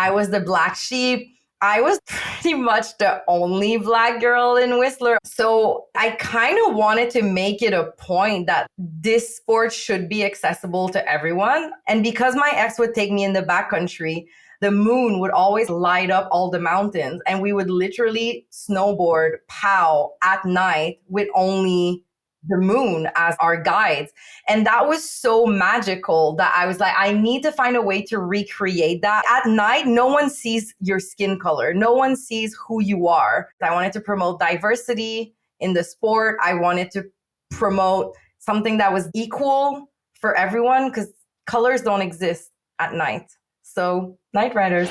I was the black sheep. I was pretty much the only Black girl in Whistler. So I kind of wanted to make it a point that this sport should be accessible to everyone. And because my ex would take me in the backcountry, the moon would always light up all the mountains. And we would literally snowboard, pow, at night with only the moon as our guides. And that was so magical that I was like, I need to find a way to recreate that. At night, no one sees your skin color. No one sees who you are. I wanted to promote diversity in the sport. I wanted to promote something that was equal for everyone because colors don't exist at night. So, Night Riders.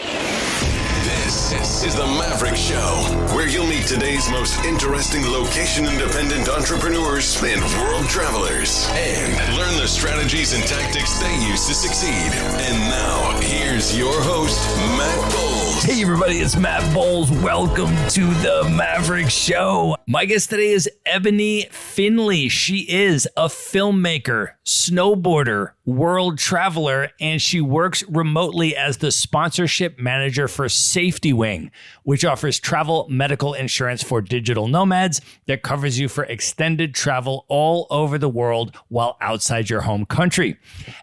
This is the Maverick Show, where you'll meet today's most interesting location-independent entrepreneurs and world travelers, and learn the strategies and tactics they use to succeed. And now, here's your host, Matt Bowles. Hey everybody, it's Matt Bowles. Welcome to the Maverick Show. My guest today is Ebonie Finley. She is a filmmaker, snowboarder, world traveler, and she works remotely as the sponsorship manager for Safety Wing, which offers travel medical insurance for digital nomads that covers you for extended travel all over the world while outside your home country.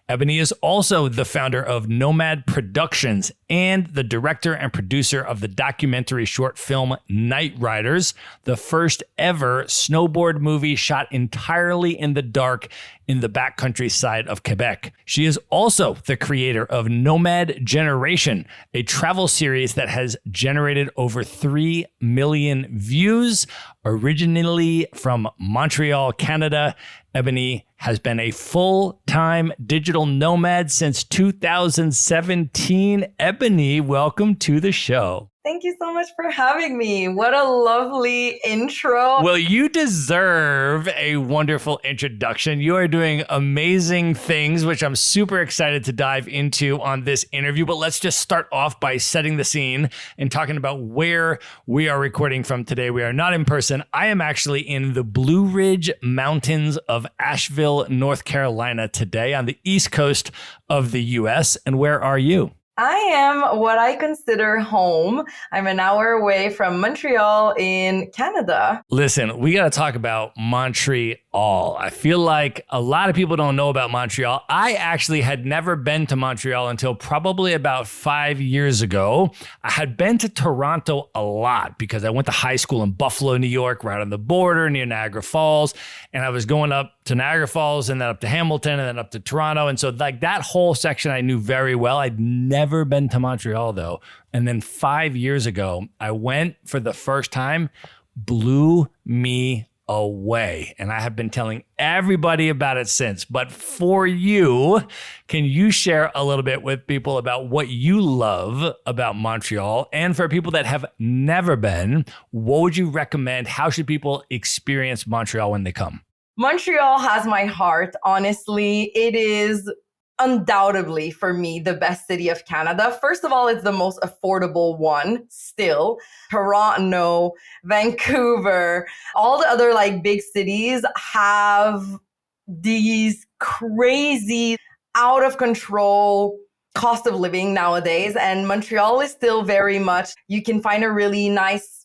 Ebonie is also the founder of Nomad Productions and the director and producer of the documentary short film Night Riders, the first ever snowboard movie shot entirely in the dark in the backcountry side of Quebec. She is also the creator of Nomad Generation, a travel series that has generated over 3 million views. Originally from Montreal, Canada, Ebonie has been a full-time digital nomad since 2017. Ebonie, welcome to the show. Thank you so much for having me. What a lovely intro. Well, you deserve a wonderful introduction. You are doing amazing things, which I'm super excited to dive into on this interview. But let's just start off by setting the scene and talking about where we are recording from today. We are not in person. I am actually in the Blue Ridge Mountains of Asheville, North Carolina today on the east coast of the U.S. And where are you? I am what I consider home. I'm an hour away from Montreal in Canada. Listen, we got to talk about Montreal. I feel like a lot of people don't know about Montreal. I actually had never been to Montreal until probably about 5 years ago. I had been to Toronto a lot because I went to high school in Buffalo, New York, right on the border near Niagara Falls. And I was going up to Niagara Falls and then up to Hamilton and then up to Toronto. And so like that whole section I knew very well. I'd never been to Montreal though. And then 5 years ago, I went for the first time, blew me away. And I have been telling everybody about it since. But for you, can you share a little bit with people about what you love about Montreal? And for people that have never been, what would you recommend? How should people experience Montreal when they come? Montreal has my heart. Honestly, it is undoubtedly for me the best city of Canada. First of all, it's the most affordable one still. Toronto, Vancouver, all the other like big cities have these crazy out of control cost of living nowadays. And Montreal is still very much, you can find a really nice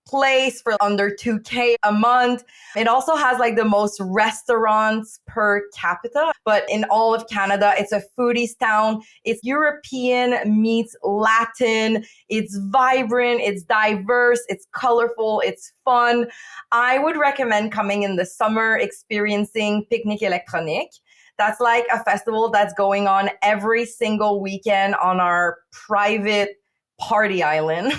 place for under $2,000 a month. It also has like the most restaurants per capita, but in all of Canada, it's a foodies town. It's European meets Latin. It's vibrant, it's diverse, it's colorful, it's fun. I would recommend coming in the summer, experiencing Picnic Electronique. That's like a festival that's going on every single weekend on our private party island.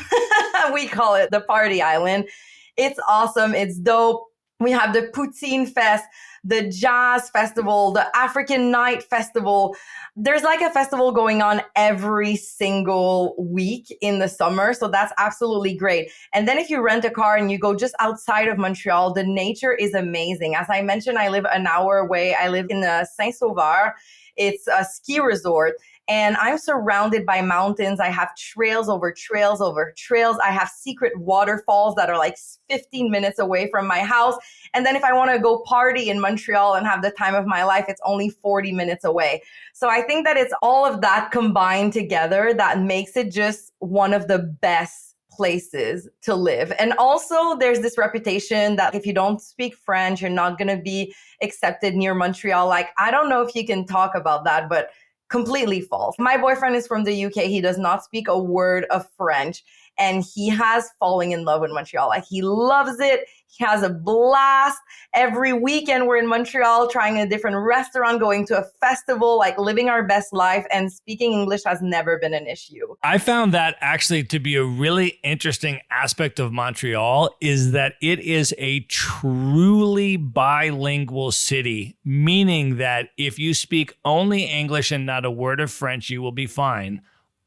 We call it the party island. It's awesome. It's dope. We have the Poutine Fest, the Jazz Festival, the African Night Festival. There's like a festival going on every single week in the summer. So that's absolutely great. And then if you rent a car and you go just outside of Montreal, the nature is amazing. As I mentioned, I live an hour away. I live in Saint-Sauveur. It's a ski resort. And I'm surrounded by mountains. I have trails over trails over trails. I have secret waterfalls that are like 15 minutes away from my house. And then if I want to go party in Montreal and have the time of my life, it's only 40 minutes away. So I think that it's all of that combined together that makes it just one of the best places to live. And also there's this reputation that if you don't speak French, you're not going to be accepted near Montreal. Like, I don't know if you can talk about that, but completely false. My boyfriend is from the UK. He does not speak a word of French, and he has fallen in love with Montreal. Like, he loves it. He has a blast. Every weekend we're in Montreal trying a different restaurant, going to a festival, like living our best life, and speaking English has never been an issue. I found that actually to be a really interesting aspect of Montreal is that it is a truly bilingual city, meaning that if you speak only English and not a word of French, you will be fine.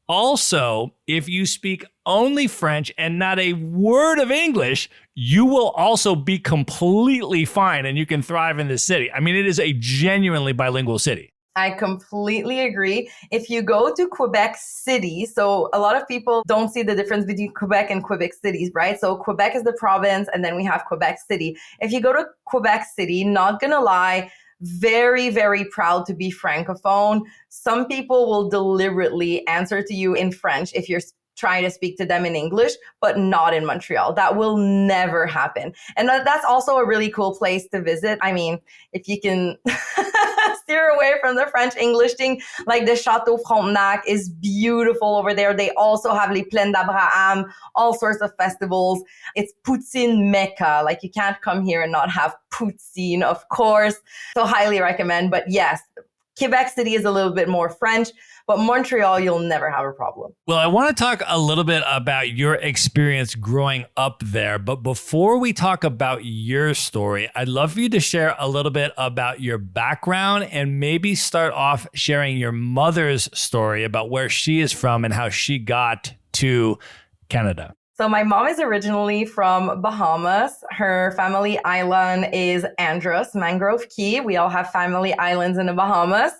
Also, if you speak only French and not a word of English, you will also be completely fine and you can thrive in this city. I mean, it is a genuinely bilingual city. I completely agree. If you go to Quebec City, so a lot of people don't see the difference between Quebec and Quebec cities, right? So Quebec is the province and then we have Quebec City. If you go to Quebec City, not gonna lie, very, very proud to be Francophone. Some people will deliberately answer to you in French if you're trying to speak to them in English, but not in Montreal. That will never happen. And that's also a really cool place to visit. I mean, if you can steer away from the French English thing, like the Chateau Frontenac is beautiful over there. They also have Les Plaines d'Abraham, all sorts of festivals. It's poutine mecca. Like, you can't come here and not have poutine, of course. So highly recommend. But yes, Quebec City is a little bit more French, but Montreal, you'll never have a problem. Well, I want to talk a little bit about your experience growing up there. But before we talk about your story, I'd love for you to share a little bit about your background and maybe start off sharing your mother's story about where she is from and how she got to Canada. So my mom is originally from Bahamas. Her family island is Andros, Mangrove Key. We all have family islands in the Bahamas.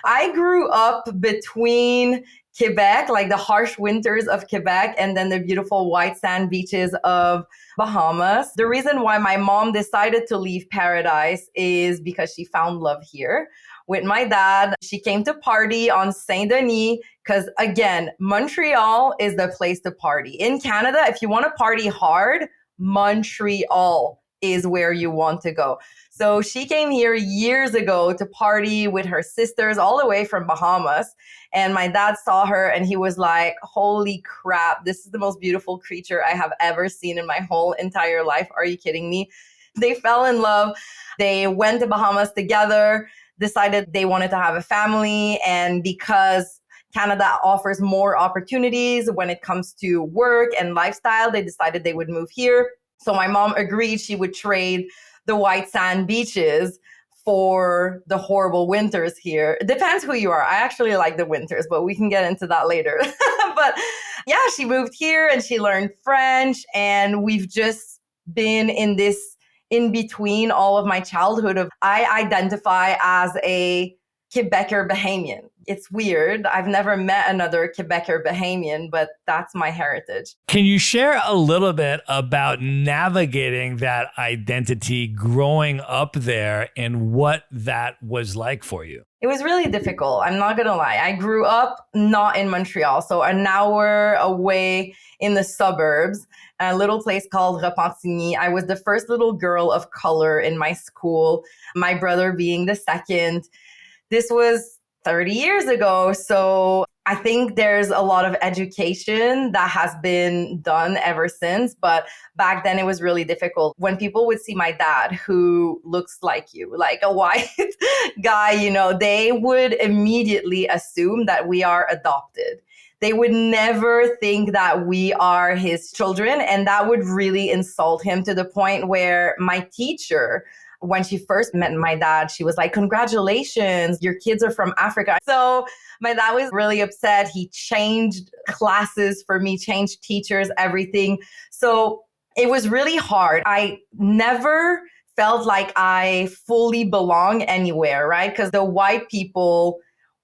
I grew up between Quebec, like the harsh winters of Quebec, and then the beautiful white sand beaches of Bahamas. The reason why my mom decided to leave Paradise is because she found love here with my dad. She came to party on Saint Denis because, again, Montreal is the place to party. In Canada, if you want to party hard, Montreal is where you want to go. So she came here years ago to party with her sisters all the way from Bahamas. And my dad saw her and he was like, holy crap, this is the most beautiful creature I have ever seen in my whole entire life. Are you kidding me? They fell in love. They went to Bahamas together, decided they wanted to have a family. And because Canada offers more opportunities when it comes to work and lifestyle, they decided they would move here. So my mom agreed she would trade the white sand beaches for the horrible winters here. It depends who you are. I actually like the winters, but we can get into that later. But yeah, she moved here and she learned French, and we've just been in this in between all of my childhood of I identify as a Quebecer-Bahamian. It's weird. I've never met another Quebecer-Bahamian, but that's my heritage. Can you share a little bit about navigating that identity growing up there and what that was like for you? It was really difficult. I'm not going to lie. I grew up not in Montreal, so an hour away in the suburbs, a little place called Repentigny. I was the first little girl of color in my school, my brother being the second. This was 30 years ago. So I think there's a lot of education that has been done ever since. But back then it was really difficult. When people would see my dad, who looks like you, like a white guy, you know, they would immediately assume that we are adopted. They would never think that we are his children. And that would really insult him to the point where my teacher, when she first met my dad, she was like, congratulations, your kids are from Africa. So my dad was really upset. He changed classes for me, changed teachers, everything. So it was really hard. I never felt like I fully belong anywhere, right? Because the white people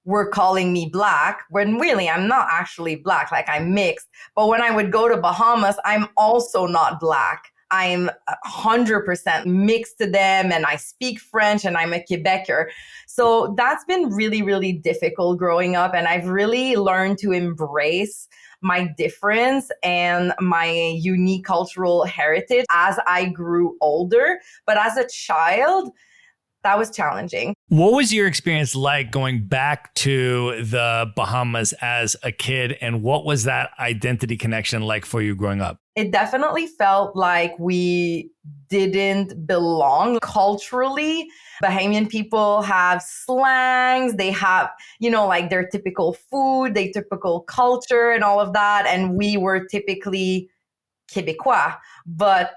were calling me black, when really I'm not actually black, like I'm mixed. But when I would go to Bahamas, I'm also not black. I'm 100% mixed to them, and I speak French, and I'm a Quebecer. So that's been really, really difficult growing up. And I've really learned to embrace my difference and my unique cultural heritage as I grew older. But as a child, that was challenging. What was your experience like going back to the Bahamas as a kid? And what was that identity connection like for you growing up? It definitely felt like we didn't belong culturally. Bahamian people have slangs, they have, like their typical food, their typical culture and all of that. And we were typically Quebecois, but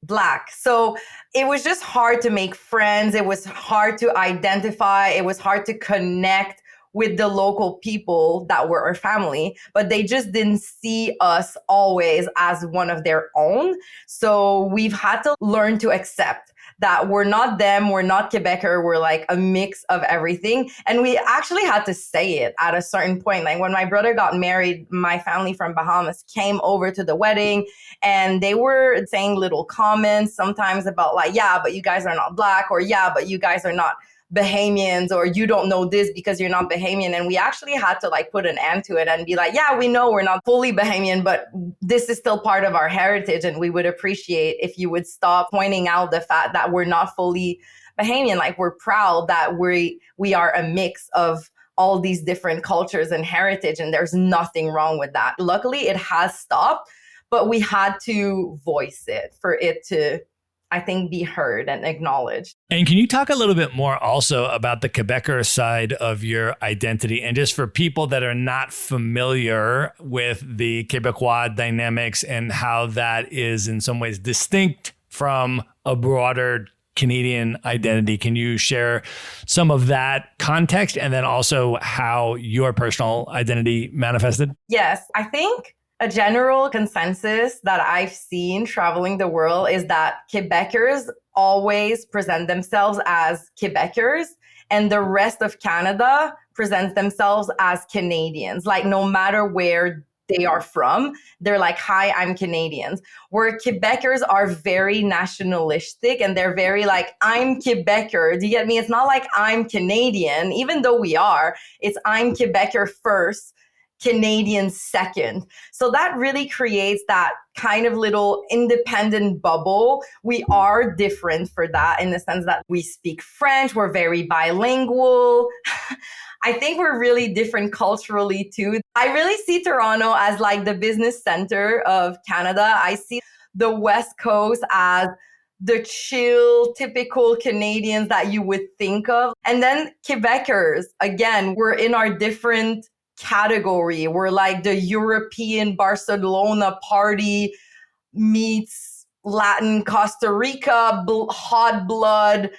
Black. So it was just hard to make friends. It was hard to identify. It was hard to connect with the local people that were our family, but they just didn't see us always as one of their own. So we've had to learn to accept that we're not them, we're not Quebecer, we're like a mix of everything. And we actually had to say it at a certain point. Like when my brother got married, my family from Bahamas came over to the wedding and they were saying little comments sometimes about like, yeah, but you guys are not Black, or yeah, but you guys are not Bahamians, or you don't know this because you're not Bahamian. And we actually had to like put an end to it and be like, yeah, we know we're not fully Bahamian, but this is still part of our heritage. And we would appreciate if you would stop pointing out the fact that we're not fully Bahamian. Like we're proud that we are a mix of all these different cultures and heritage. And there's nothing wrong with that. Luckily, it has stopped, but we had to voice it for it to, I think, be heard and acknowledged. And can you talk a little bit more also about the Quebecer side of your identity? And just for people that are not familiar with the Quebecois dynamics and how that is in some ways distinct from a broader Canadian identity, can you share some of that context and then also how your personal identity manifested? Yes, I think a general consensus that I've seen traveling the world is that Quebecers always present themselves as Quebecers and the rest of Canada presents themselves as Canadians. Like no matter where they are from, they're like, hi, I'm Canadians. Where Quebecers are very nationalistic and they're very like, I'm Quebecer. Do you get me? It's not like I'm Canadian, even though we are. It's I'm Quebecer first, Canadian second. So that really creates that kind of little independent bubble. We are different for that in the sense that we speak French, we're very bilingual. I think we're really different culturally too. I really see Toronto as like the business center of Canada. I see the West Coast as the chill, typical Canadians that you would think of. And then Quebecers, again, we're in our different category. We're like the European Barcelona party meets Latin Costa Rica, hot blood,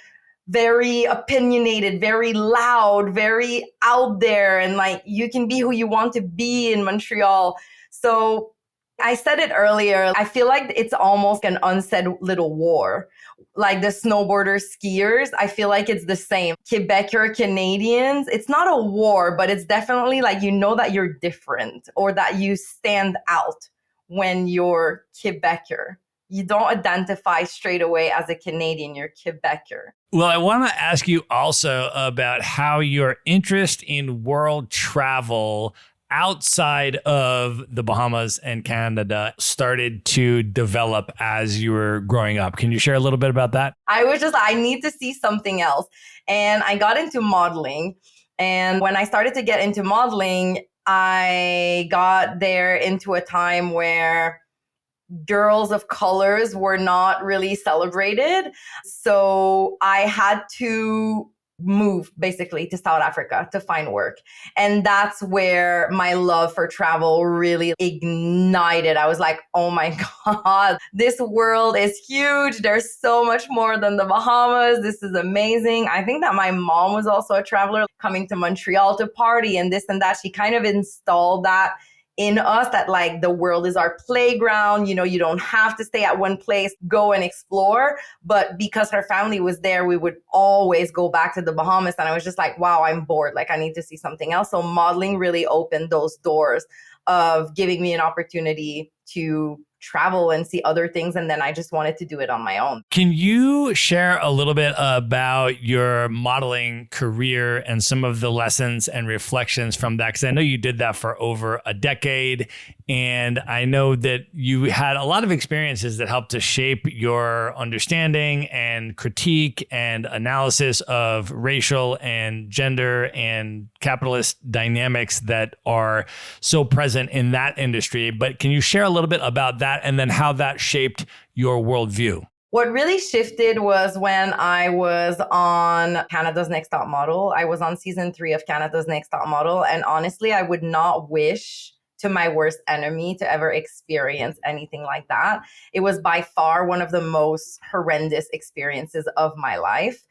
very opinionated, very loud, very out there. And like you can be who you want to be in Montreal. So I said it earlier, I feel like it's almost an unsaid little war. Like the snowboarders, skiers, I feel like it's the same. Quebecer Canadians, it's not a war, but it's definitely like you know that you're different or that you stand out when you're Quebecer. You don't identify straight away as a Canadian, you're Quebecer. Well, I want to ask you also about how your interest in world travel outside of the Bahamas and Canada started to develop as you were growing up. Can you share a little bit about that? I need to see something else. And I got into modeling. And when I started to get into modeling, I got there into a time where girls of colors were not really celebrated. So I had to move basically to South Africa to find work. And that's where my love for travel really ignited. I was like, oh my God, this world is huge. There's so much more than the Bahamas. This is amazing. I think that my mom was also a traveler coming to Montreal to party and this and that. She kind of installed that in us that like the world is our playground. You know, you don't have to stay at one place, go and explore. But because her family was there, we would always go back to the Bahamas. And I was just like, wow, I'm bored. Like I need to see something else. So modeling really opened those doors of giving me an opportunity to travel and see other things. And then I just wanted to do it on my own. Can you share a little bit about your modeling career and some of the lessons and reflections from that? Because I know you did that for over a decade. And I know that you had a lot of experiences that helped to shape your understanding and critique and analysis of racial and gender and capitalist dynamics that are so present in that industry. But can you share a little bit about that and then how that shaped your worldview? What really shifted was when I was on Canada's Next Top Model. I was on season 3 of Canada's Next Top Model. And honestly, I would not wish to my worst enemy to ever experience anything like that. It was by far one of the most horrendous experiences of my life.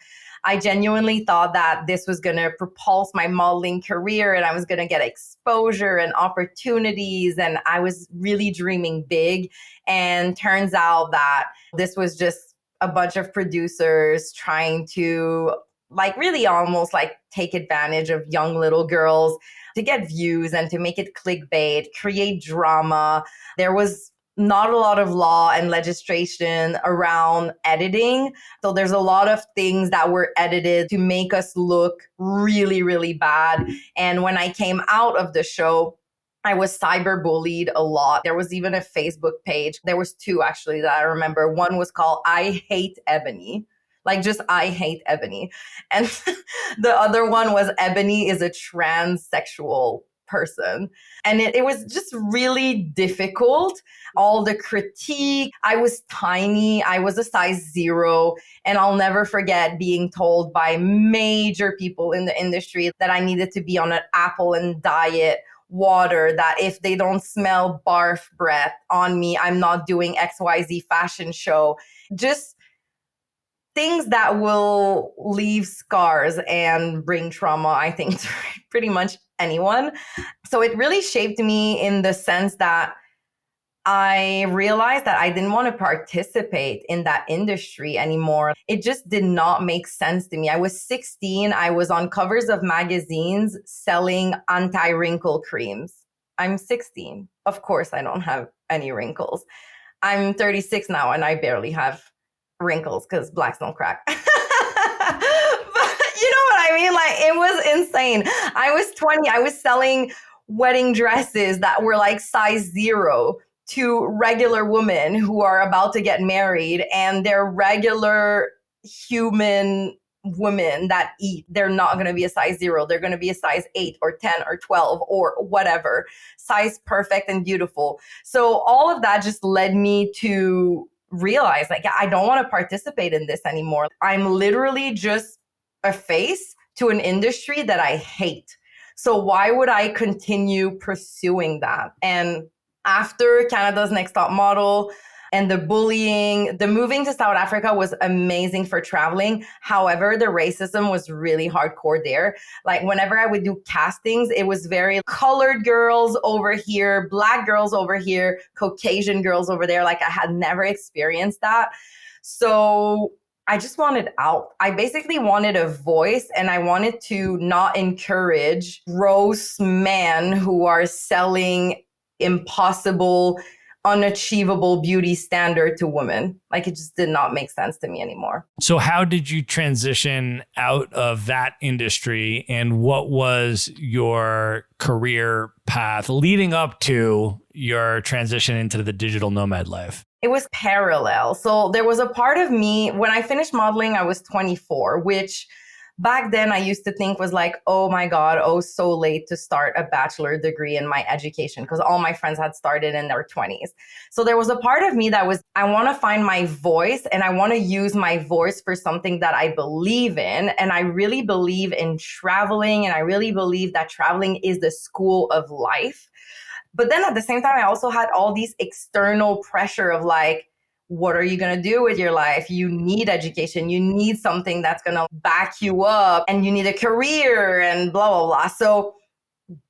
I genuinely thought that this was going to propulse my modeling career and I was going to get exposure and opportunities. And I was really dreaming big. And turns out that this was just a bunch of producers trying to like really almost like take advantage of young little girls to get views and to make it clickbait, create drama. There was not a lot of law and legislation around editing. So there's a lot of things that were edited to make us look really, really bad. And when I came out of the show, I was cyberbullied a lot. There was even a Facebook page. There was 2 actually that I remember. One was called I Hate Ebonie. Like just I hate Ebonie. And the other one was Ebonie is a transsexual person. And it was just really difficult. All the critique. I was tiny. I was a size 0. And I'll never forget being told by major people in the industry that I needed to be on an apple and diet, water, that if they don't smell barf breath on me, I'm not doing XYZ fashion show. Just things that will leave scars and bring trauma, I think, to pretty much anyone. So it really shaped me in the sense that I realized that I didn't want to participate in that industry anymore. It just did not make sense to me. I was 16. I was on covers of magazines selling anti-wrinkle creams. I'm 16. Of course, I don't have any wrinkles. I'm 36 now and I barely have wrinkles because blacks don't crack. But you know what I mean? Like it was insane. I was 20. I was selling wedding dresses that were like size 0 to regular women who are about to get married, and they're regular human women that eat. They're not going to be a size 0. They're going to be a size 8 or 10 or 12 or whatever. Size perfect and beautiful. So all of that just led me to realize like, I don't want to participate in this anymore. I'm literally just a face to an industry that I hate. So why would I continue pursuing that? And after Canada's Next Top Model and the bullying, the moving to South Africa was amazing for traveling. However, the racism was really hardcore there. Like whenever I would do castings, it was very colored girls over here, black girls over here, Caucasian girls over there. Like I had never experienced that. So I just wanted out. I basically wanted a voice, and I wanted to not encourage gross men who are selling impossible, unachievable beauty standard to women. Like it just did not make sense to me anymore. So how did you transition out of that industry, and what was your career path leading up to your transition into the digital nomad life? It was parallel. So there was a part of me, when I finished modeling, I was 24, which back then I used to think was like, oh my God, oh, so late to start a bachelor degree in my education, because all my friends had started in their 20s. So there was a part of me that was, I want to find my voice, and I want to use my voice for something that I believe in. And I really believe in traveling, and I really believe that traveling is the school of life. But then at the same time, I also had all these external pressure of like, what are you going to do with your life? You need education. You need something that's going to back you up, and you need a career and blah, blah, blah. So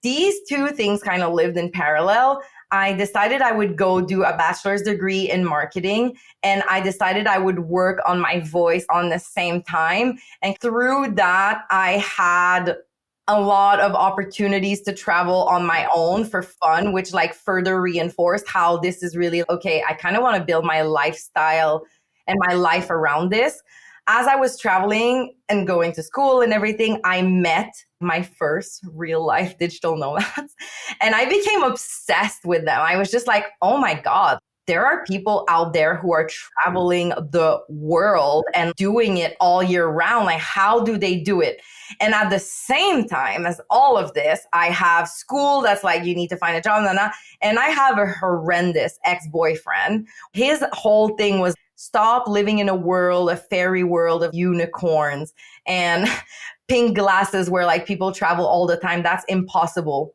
these two things kind of lived in parallel. I decided I would go do a bachelor's degree in marketing, and I decided I would work on my voice on the same time. And through that, I had a lot of opportunities to travel on my own for fun, which like further reinforced how this is really okay. I kind of want to build my lifestyle and my life around this. As I was traveling and going to school and everything, I met my first real life digital nomads and I became obsessed with them. I was just like, oh my God, there are people out there who are traveling the world and doing it all year round. Like, how do they do it? And at the same time as all of this, I have school that's like, you need to find a job. And I have a horrendous ex-boyfriend. His whole thing was, stop living in a fairy world of unicorns and pink glasses where like people travel all the time. That's impossible.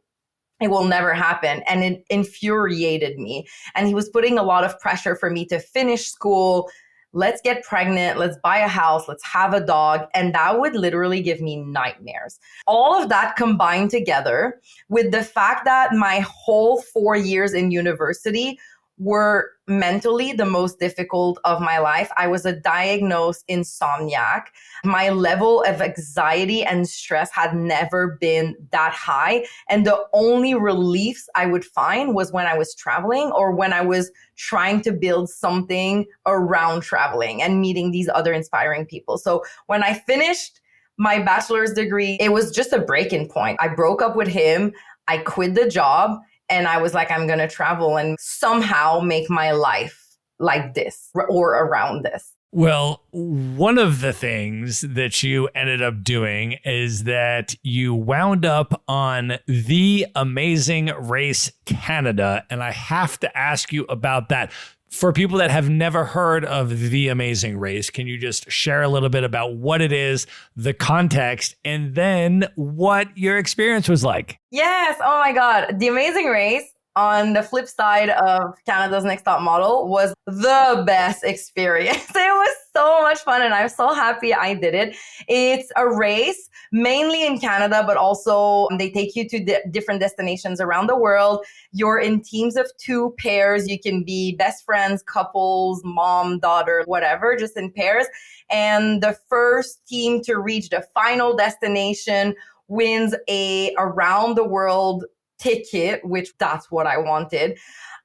It will never happen. And it infuriated me. And he was putting a lot of pressure for me to finish school. Let's get pregnant. Let's buy a house. Let's have a dog. And that would literally give me nightmares. All of that combined together with the fact that my whole 4 years in university were mentally the most difficult of my life. I was a diagnosed insomniac. My level of anxiety and stress had never been that high. And the only reliefs I would find was when I was traveling or when I was trying to build something around traveling and meeting these other inspiring people. So when I finished my bachelor's degree, it was just a breaking point. I broke up with him. I quit the job. And I was like, I'm going to travel and somehow make my life like this or around this. Well, one of the things that you ended up doing is that you wound up on The Amazing Race Canada. And I have to ask you about that. For people that have never heard of The Amazing Race, can you just share a little bit about what it is, the context, and then what your experience was like? Yes. Oh my God. The Amazing Race, on the flip side of Canada's Next Top Model, was the best experience. It was so much fun and I'm so happy I did it. It's a race mainly in Canada, but also they take you to different destinations around the world. You're in teams of 2 pairs. You can be best friends, couples, mom, daughter, whatever, just in pairs. And the first team to reach the final destination wins a around the world ticket, which that's what I wanted.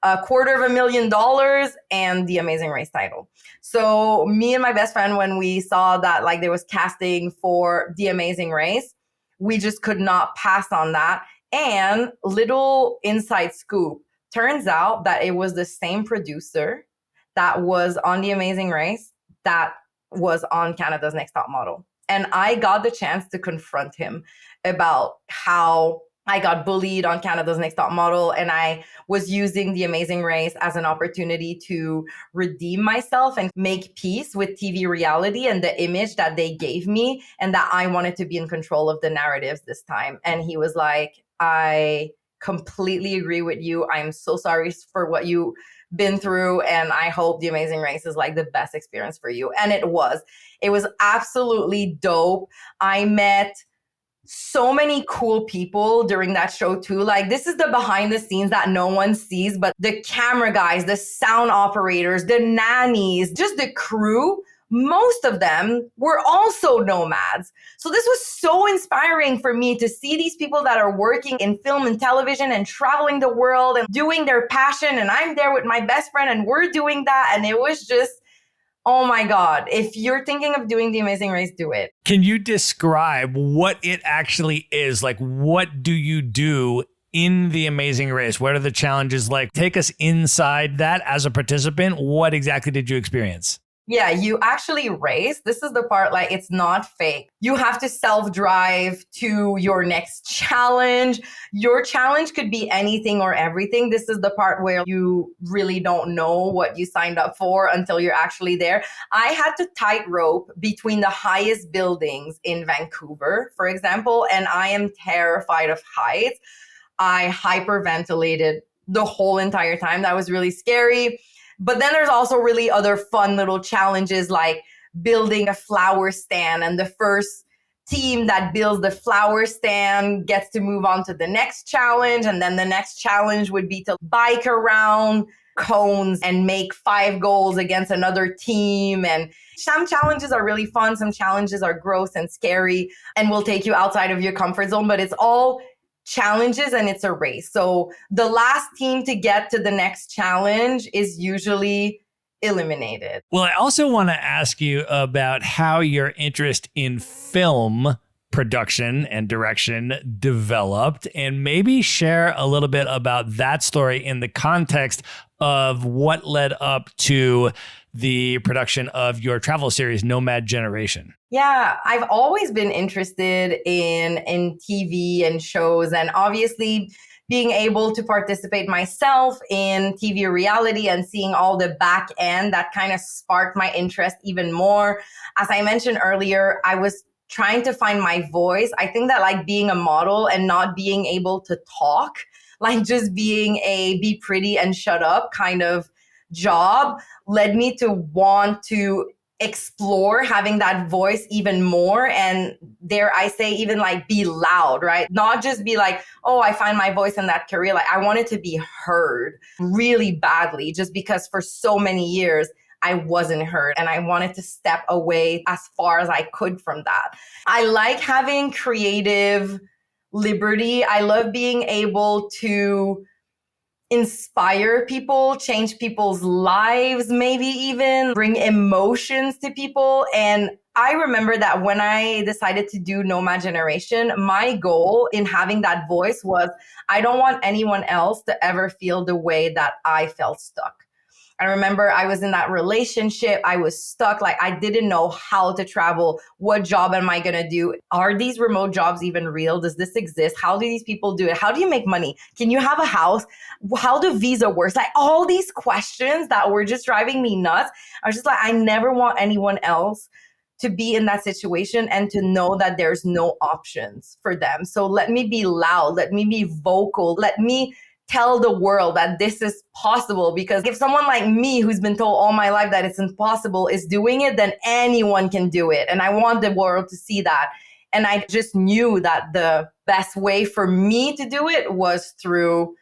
$250,000 and the Amazing Race title. So me and my best friend, when we saw that like there was casting for the Amazing Race, we just could not pass on that. And little inside scoop, turns out that it was the same producer that was on the Amazing Race that was on Canada's Next Top Model. And I got the chance to confront him about how I got bullied on Canada's Next Top Model, and I was using The Amazing Race as an opportunity to redeem myself and make peace with TV reality and the image that they gave me, and that I wanted to be in control of the narratives this time. And he was like, I completely agree with you. I'm so sorry for what you've been through, and I hope The Amazing Race is like the best experience for you. And it was. It was absolutely dope. I met so many cool people during that show too. Like, this is the behind the scenes that no one sees, but the camera guys, the sound operators, the nannies, just the crew, most of them were also nomads. So this was so inspiring for me to see these people that are working in film and television and traveling the world and doing their passion. And I'm there with my best friend and we're doing that. And it was just, oh my God, if you're thinking of doing The Amazing Race, do it. Can you describe what it actually is? Like, what do you do in The Amazing Race? What are the challenges like? Take us inside that as a participant. What exactly did you experience? Yeah, you actually race. This is the part, like, it's not fake. You have to self-drive to your next challenge. Your challenge could be anything or everything. This is the part where you really don't know what you signed up for until you're actually there. I had to tightrope between the highest buildings in Vancouver, for example, and I am terrified of heights. I hyperventilated the whole entire time. That was really scary. But then there's also really other fun little challenges like building a flower stand, and the first team that builds the flower stand gets to move on to the next challenge. And then the next challenge would be to bike around cones and make 5 goals against another team. And some challenges are really fun. Some challenges are gross and scary and will take you outside of your comfort zone, but it's all challenges and it's a race. So the last team to get to the next challenge is usually eliminated. Well, I also want to ask you about how your interest in film production and direction developed, and maybe share a little bit about that story in the context of what led up to the production of your travel series, Nomad Generation. Yeah, I've always been interested in TV and shows, and obviously being able to participate myself in TV reality and seeing all the back end, that kind of sparked my interest even more. As I mentioned earlier, I was trying to find my voice. I think that like being a model and not being able to talk, like just being a be pretty and shut up kind of job, led me to want to explore having that voice even more, and dare I say even like be loud, right? Not just be like, oh, I find my voice in that career. Like I wanted to be heard really badly, just because for so many years I wasn't heard, and I wanted to step away as far as I could from that. I like having creative liberty. I love being able to inspire people, change people's lives, maybe even bring emotions to people. And I remember that when I decided to do Nomad Generation, my goal in having that voice was I don't want anyone else to ever feel the way that I felt stuck. I remember I was in that relationship. I was stuck. Like I didn't know how to travel. What job am I going to do? Are these remote jobs even real? Does this exist? How do these people do it? How do you make money? Can you have a house? How do visa work? Like all these questions that were just driving me nuts. I was just like, I never want anyone else to be in that situation and to know that there's no options for them. So let me be loud. Let me be vocal. Let me tell the world that this is possible, because if someone like me who's been told all my life that it's impossible is doing it, then anyone can do it. And I want the world to see that. And I just knew that the best way for me to do it was through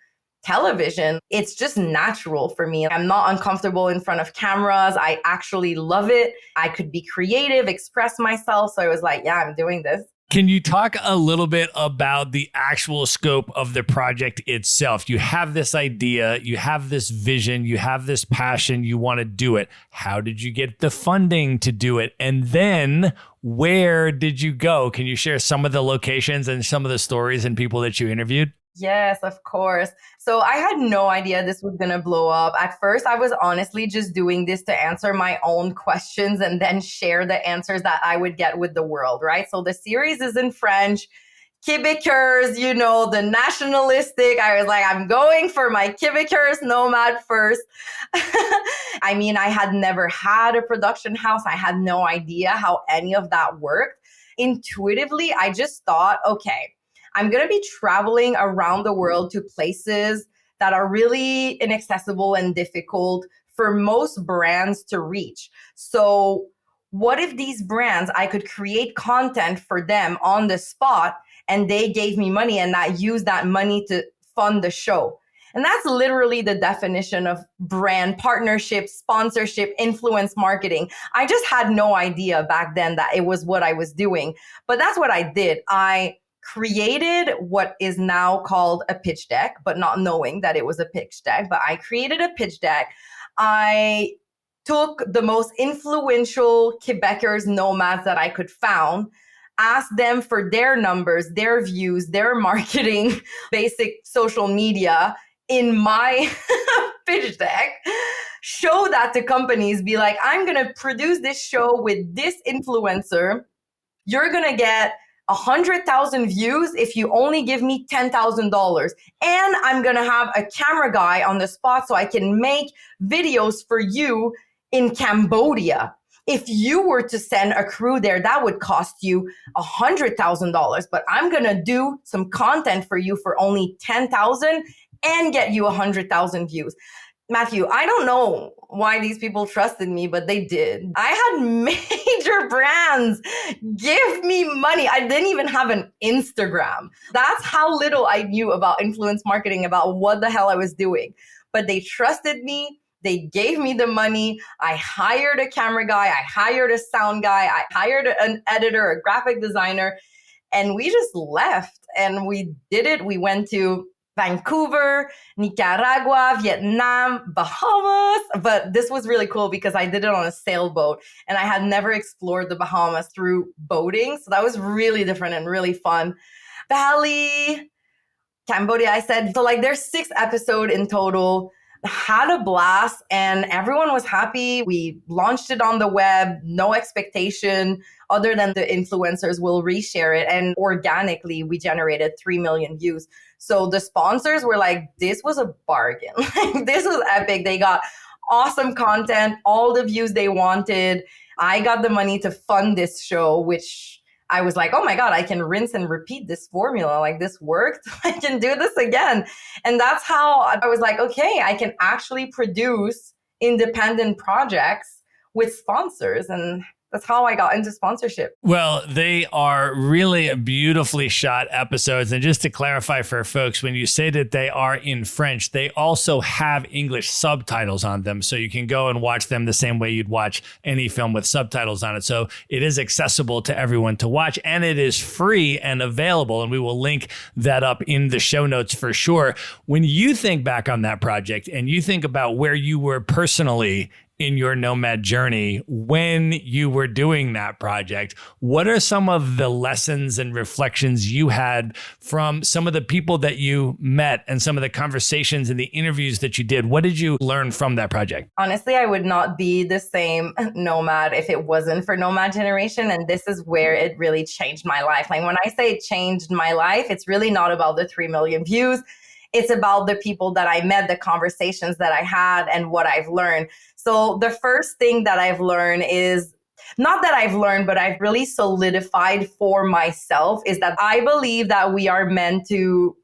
television. It's just natural for me. I'm not uncomfortable in front of cameras. I actually love it. I could be creative, express myself. So I was like, yeah, I'm doing this. Can you talk a little bit about the actual scope of the project itself? You have this idea, you have this vision, you have this passion, you want to do it. How did you get the funding to do it? And then where did you go? Can you share some of the locations and some of the stories and people that you interviewed? Yes, of course. So I had no idea this was going to blow up. At first, I was honestly just doing this to answer my own questions and then share the answers that I would get with the world, right? So the series is in French. Quebecers, you know, the nationalistic. I was like, I'm going for my Quebecers nomad first. I mean, I had never had a production house. I had no idea how any of that worked. Intuitively, I just thought, okay, I'm going to be traveling around the world to places that are really inaccessible and difficult for most brands to reach. So what if these brands, I could create content for them on the spot and they gave me money and I used that money to fund the show? And that's literally the definition of brand partnership, sponsorship, influence marketing. I just had no idea back then that it was what I was doing, but that's what I did. I created what is now called a pitch deck, but not knowing that it was a pitch deck. But I created a pitch deck. I took the most influential Quebecers nomads that I could find, asked them for their numbers, their views, their marketing, basic social media in my pitch deck, show that to companies, be like, I'm going to produce this show with this influencer. You're going to get 100,000 views if you only give me $10,000. And I'm going to have a camera guy on the spot so I can make videos for you in Cambodia. If you were to send a crew there, that would cost you $100,000, but I'm going to do some content for you for only 10,000 and get you 100,000 views. Matthew, I don't know why these people trusted me, but they did. I had major brands give me money. I didn't even have an Instagram. That's how little I knew about influence marketing, about what the hell I was doing. But they trusted me. They gave me the money. I hired a camera guy. I hired a sound guy. I hired an editor, a graphic designer, and we just left and we did it. We went to Vancouver, Nicaragua, Vietnam, Bahamas. But this was really cool because I did it on a sailboat and I had never explored the Bahamas through boating. So that was really different and really fun. Bali, Cambodia, I said. So like there's 6 episodes in total. Had a blast and everyone was happy. We launched it on the web, no expectation other than the influencers will reshare it. And organically, we generated 3 million views. So the sponsors were like, this was a bargain. This was epic. They got awesome content, all the views they wanted. I got the money to fund this show, which I was like, oh my God, I can rinse and repeat this formula. Like this worked. I can do this again. And that's how I was like, okay, I can actually produce independent projects with sponsors. And that's how I got into sponsorship. Well, they are really beautifully shot episodes. And just to clarify for folks, when you say that they are in French, they also have English subtitles on them. So you can go and watch them the same way you'd watch any film with subtitles on it. So it is accessible to everyone to watch and it is free and available. And we will link that up in the show notes for sure. When you think back on that project and you think about where you were personally in your nomad journey when you were doing that project, what are some of the lessons and reflections you had from some of the people that you met and some of the conversations and the interviews that you did? What did you learn from that project? Honestly, I would not be the same nomad if it wasn't for Nomad Generation. And this is where it really changed my life. Like when I say it changed my life, it's really not about the 3 million views. It's about the people that I met, the conversations that I had, and what I've learned. So the first thing that I've learned is, not that I've learned, but I've really solidified for myself, is that I believe that we are meant to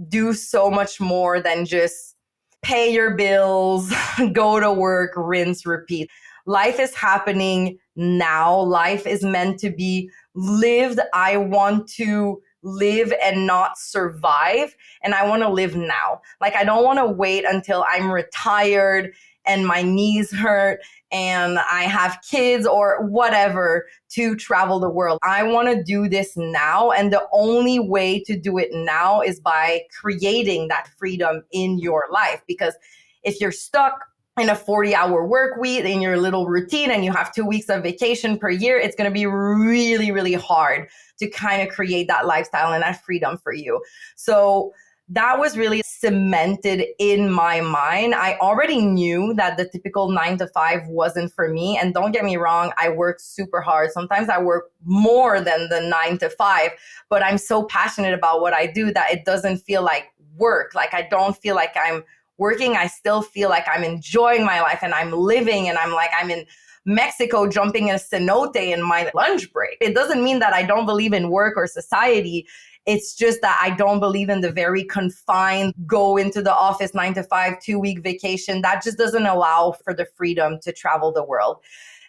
do so much more than just pay your bills, go to work, rinse, repeat. Life is happening now. Life is meant to be lived. I want to live and not survive. And I want to live now. Like, I don't want to wait until I'm retired and my knees hurt and I have kids or whatever to travel the world. I want to do this now. And the only way to do it now is by creating that freedom in your life. Because if you're stuck in a 40-hour work week in your little routine and you have 2 weeks of vacation per year, it's going to be really, really hard to kind of create that lifestyle and that freedom for you. So that was really cemented in my mind. I already knew that the typical 9 to 5 wasn't for me. And don't get me wrong, I work super hard. Sometimes I work more than the 9 to 5, but I'm so passionate about what I do that it doesn't feel like work. Like I don't feel like I'm working. I still feel like I'm enjoying my life and I'm living and I'm in Mexico jumping in a cenote in my lunch break. It doesn't mean that I don't believe in work or society. It's just that I don't believe in the very confined, go into the office 9 to 5, 2-week vacation. That just doesn't allow for the freedom to travel the world.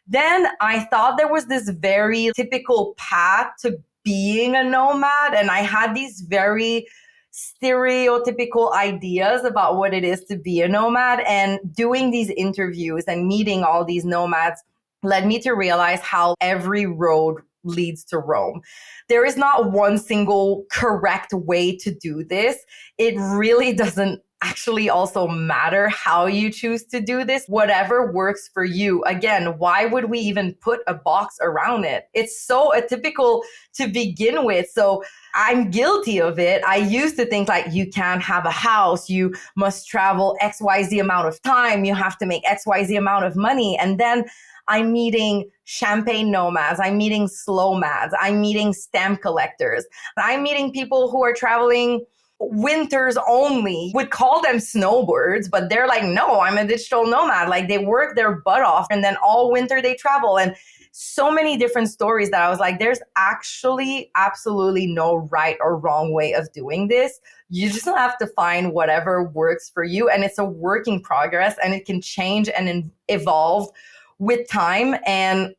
Then I thought there was this very typical path to being a nomad. And I had these very stereotypical ideas about what it is to be a nomad. And doing these interviews and meeting all these nomads led me to realize how every road leads to Rome. There is not one single correct way to do this. It really doesn't actually also matter how you choose to do this. Whatever works for you. Again, why would we even put a box around it? It's so atypical to begin with. So I'm guilty of it. I used to think like you can't have a house, you must travel XYZ amount of time, you have to make XYZ amount of money. And then I'm meeting champagne nomads, I'm meeting slow mads, I'm meeting stamp collectors, I'm meeting people who are traveling winters only, would call them snowbirds, but they're like, no, I'm a digital nomad. Like they work their butt off and then all winter they travel. And so many different stories that I was like, there's actually absolutely no right or wrong way of doing this. You just have to find whatever works for you. And it's a work in progress and it can change and evolve with time. And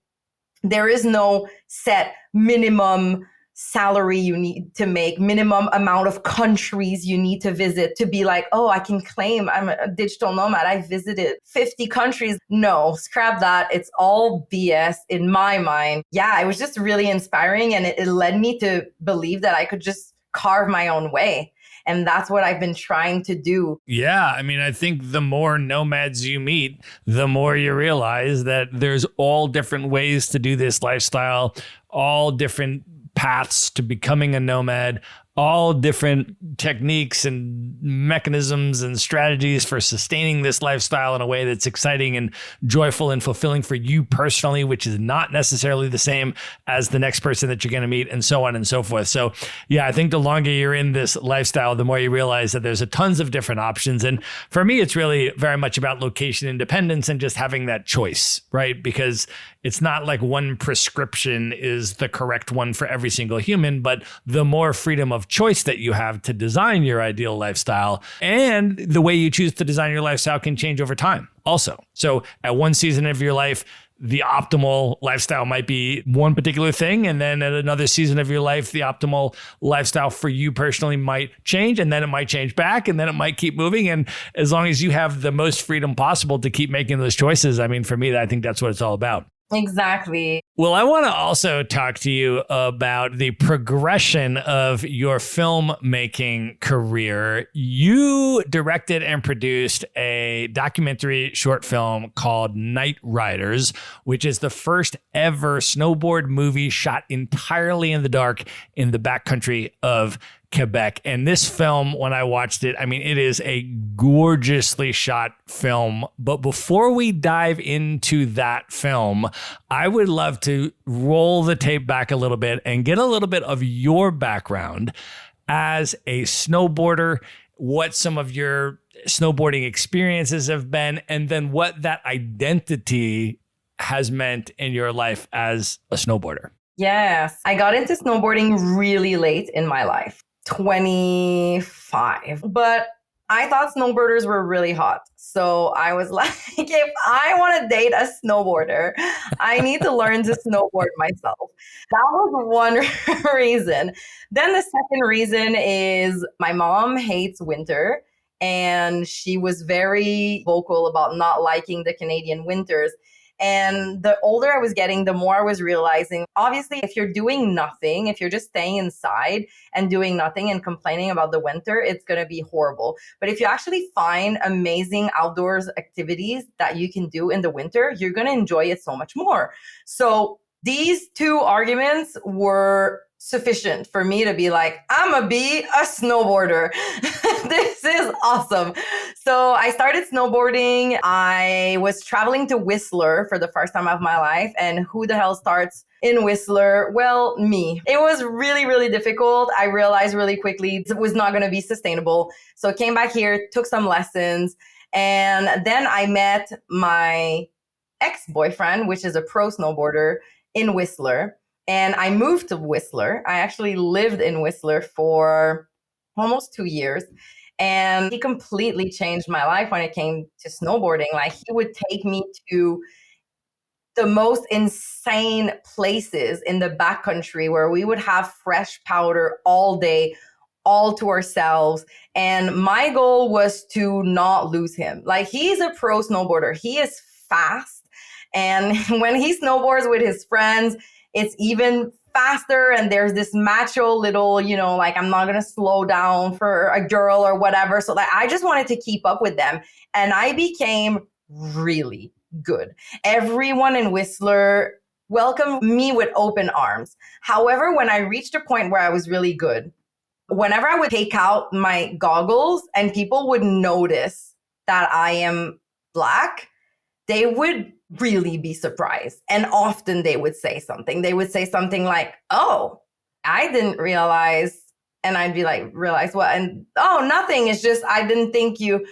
there is no set minimum salary you need to make, minimum amount of countries you need to visit to be like, oh, I can claim I'm a digital nomad. I visited 50 countries. No, scrap that. It's all BS in my mind. Yeah, it was just really inspiring. And it led me to believe that I could just carve my own way. And that's what I've been trying to do. Yeah. I mean, I think the more nomads you meet, the more you realize that there's all different ways to do this lifestyle, all different paths to becoming a nomad, all different techniques and mechanisms and strategies for sustaining this lifestyle in a way that's exciting and joyful and fulfilling for you personally, which is not necessarily the same as the next person that you're going to meet, and so on and so forth. So yeah, I think the longer you're in this lifestyle, the more you realize that there's a tons of different options. And for me, it's really very much about location independence and just having that choice, right? Because it's not like one prescription is the correct one for every single human, but the more freedom of choice that you have to design your ideal lifestyle, and the way you choose to design your lifestyle can change over time also. So at one season of your life, the optimal lifestyle might be one particular thing. And then at another season of your life, the optimal lifestyle for you personally might change, and then it might change back, and then it might keep moving. And as long as you have the most freedom possible to keep making those choices, I mean, for me, I think that's what it's all about. Exactly. Well, I want to also talk to you about the progression of your filmmaking career. You directed and produced a documentary short film called Night Riders, which is the first ever snowboard movie shot entirely in the dark in the backcountry of Quebec. And this film, when I watched it, I mean, it is a gorgeously shot film. But before we dive into that film, I would love to roll the tape back a little bit and get a little bit of your background as a snowboarder, what some of your snowboarding experiences have been, and then what that identity has meant in your life as a snowboarder. Yes, I got into snowboarding really late in my life. 25. But I thought snowboarders were really hot. So I was like, if I want to date a snowboarder, I need to learn to snowboard myself. That was one reason. Then the second reason is my mom hates winter. And she was very vocal about not liking the Canadian winters. And the older I was getting, the more I was realizing, obviously, if you're doing nothing, if you're just staying inside and doing nothing and complaining about the winter, it's going to be horrible. But if you actually find amazing outdoors activities that you can do in the winter, you're going to enjoy it so much more. So these two arguments were sufficient for me to be like, I'm gonna be a snowboarder. This is awesome. So I started snowboarding. I was traveling to Whistler for the first time of my life. And who the hell starts in Whistler? Well, me. It was really, really difficult. I realized really quickly it was not going to be sustainable. So I came back here, took some lessons. And then I met my ex-boyfriend, which is a pro snowboarder in Whistler. And I moved to Whistler. I actually lived in Whistler for almost 2 years. And he completely changed my life when it came to snowboarding. Like, he would take me to the most insane places in the backcountry where we would have fresh powder all day, all to ourselves. And my goal was to not lose him. Like, he's a pro snowboarder. He is fast. And when he snowboards with his friends, it's even faster. And there's this macho little, like, I'm not going to slow down for a girl or whatever. So like, I just wanted to keep up with them. And I became really good. Everyone in Whistler welcomed me with open arms. However, when I reached a point where I was really good, whenever I would take out my goggles and people would notice that I am Black, they would really be surprised. And often they would say something. They would say something like, oh, I didn't realize And I'd be like, realize what? And oh, nothing. It's just, I didn't think you.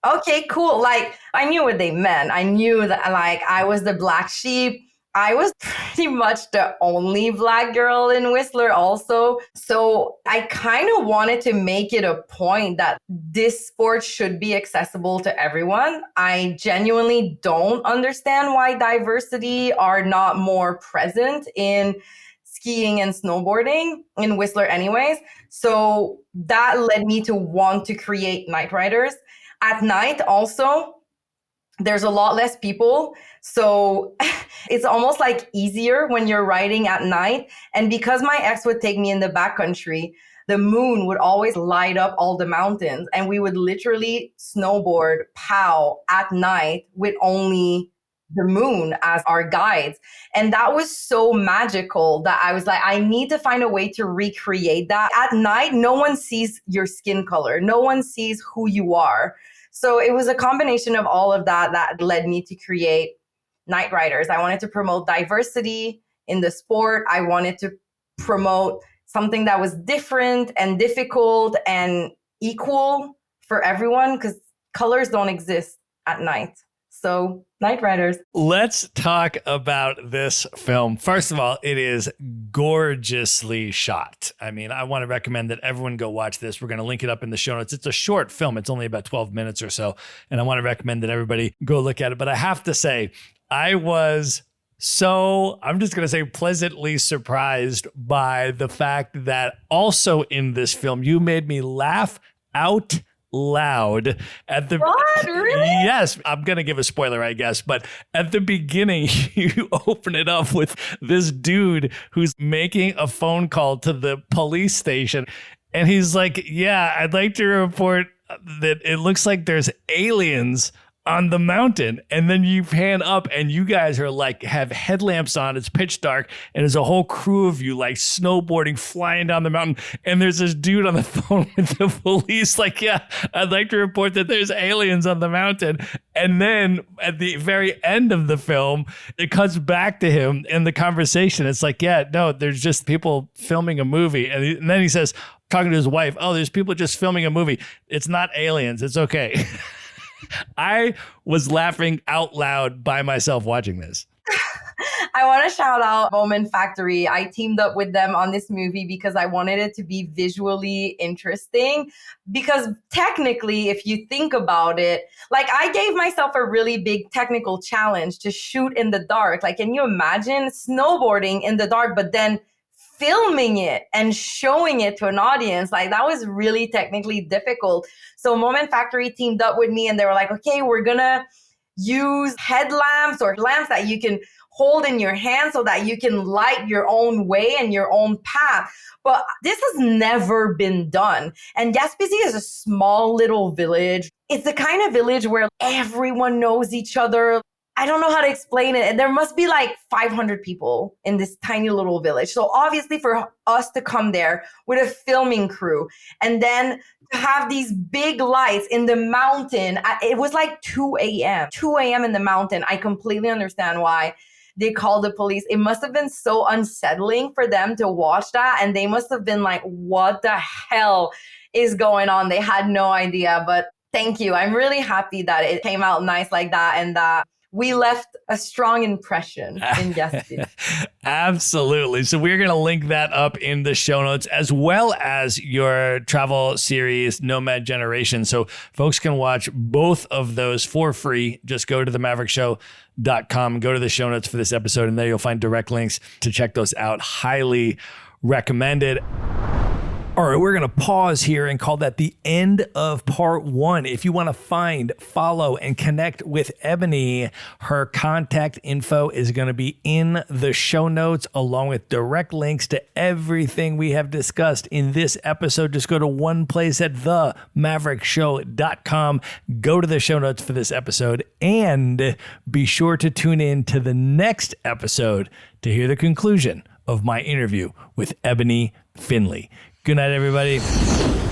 Okay, cool. Like, I knew what they meant. I knew that, like, I was the black sheep. I was pretty much the only Black girl in Whistler also. So I kind of wanted to make it a point that this sport should be accessible to everyone. I genuinely don't understand why diversity are not more present in skiing and snowboarding in Whistler anyways. So that led me to want to create Night Riders. At night also, there's a lot less people. So it's almost like easier when you're riding at night. And because my ex would take me in the backcountry, the moon would always light up all the mountains. And we would literally snowboard POW at night with only the moon as our guides. And that was so magical that I was like, I need to find a way to recreate that. At night, no one sees your skin color. No one sees who you are. So it was a combination of all of that that led me to create Night Riders. I wanted to promote diversity in the sport. I wanted to promote something that was different and difficult and equal for everyone, because colors don't exist at night. So Night Riders. Let's talk about this film. First of all, it is gorgeously shot. I mean, I want to recommend that everyone go watch this. We're going to link it up in the show notes. It's a short film. It's only about 12 minutes or so. And I want to recommend that everybody go look at it. But I have to say, I was I'm just going to say pleasantly surprised by the fact that also in this film, you made me laugh out loud at the What? Really? Yes, I'm gonna give a spoiler, I guess, but at the beginning you open it up with this dude who's making a phone call to the police station, and he's like, yeah, I'd like to report that it looks like there's aliens on the mountain. And then you pan up and you guys are like, have headlamps on, it's pitch dark, and there's a whole crew of you like snowboarding, flying down the mountain. And there's this dude on the phone with the police like, yeah, I'd like to report that there's aliens on the mountain. And then at the very end of the film, it cuts back to him in the conversation. It's like, yeah, no, there's just people filming a movie. And then he says, talking to his wife, oh, there's people just filming a movie. It's not aliens. It's okay. I was laughing out loud by myself watching this. I want to shout out Moment Factory. I teamed up with them on this movie because I wanted it to be visually interesting. Because technically, if you think about it, like I gave myself a really big technical challenge to shoot in the dark. Like, can you imagine snowboarding in the dark, but then filming it and showing it to an audience? Like, that was really technically difficult. So Moment Factory teamed up with me and they were like, okay, we're gonna use headlamps or lamps that you can hold in your hand so that you can light your own way and your own path. But this has never been done. And Gaspésie is a small little village. It's the kind of village where everyone knows each other. I don't know how to explain it. There must be like 500 people in this tiny little village. So obviously for us to come there with a filming crew and then to have these big lights in the mountain, it was like 2 a.m. 2 a.m. in the mountain. I completely understand why they called the police. It must have been so unsettling for them to watch that. And they must have been like, what the hell is going on? They had no idea. But thank you. I'm really happy that it came out nice like that and that we left a strong impression in Gaspésie. Absolutely. So we're going to link that up in the show notes, as well as your travel series, Nomad Generation. So folks can watch both of those for free. Just go to themaverickshow.com, go to the show notes for this episode, and there you'll find direct links to check those out. Highly recommended. All right, we're going to pause here and call that the end of part one. If you want to find, follow, and connect with Ebonie, her contact info is going to be in the show notes, along with direct links to everything we have discussed in this episode. Just go to one place at themaverickshow.com. Go to the show notes for this episode, and be sure to tune in to the next episode to hear the conclusion of my interview with Ebonie Finley. Good night, everybody.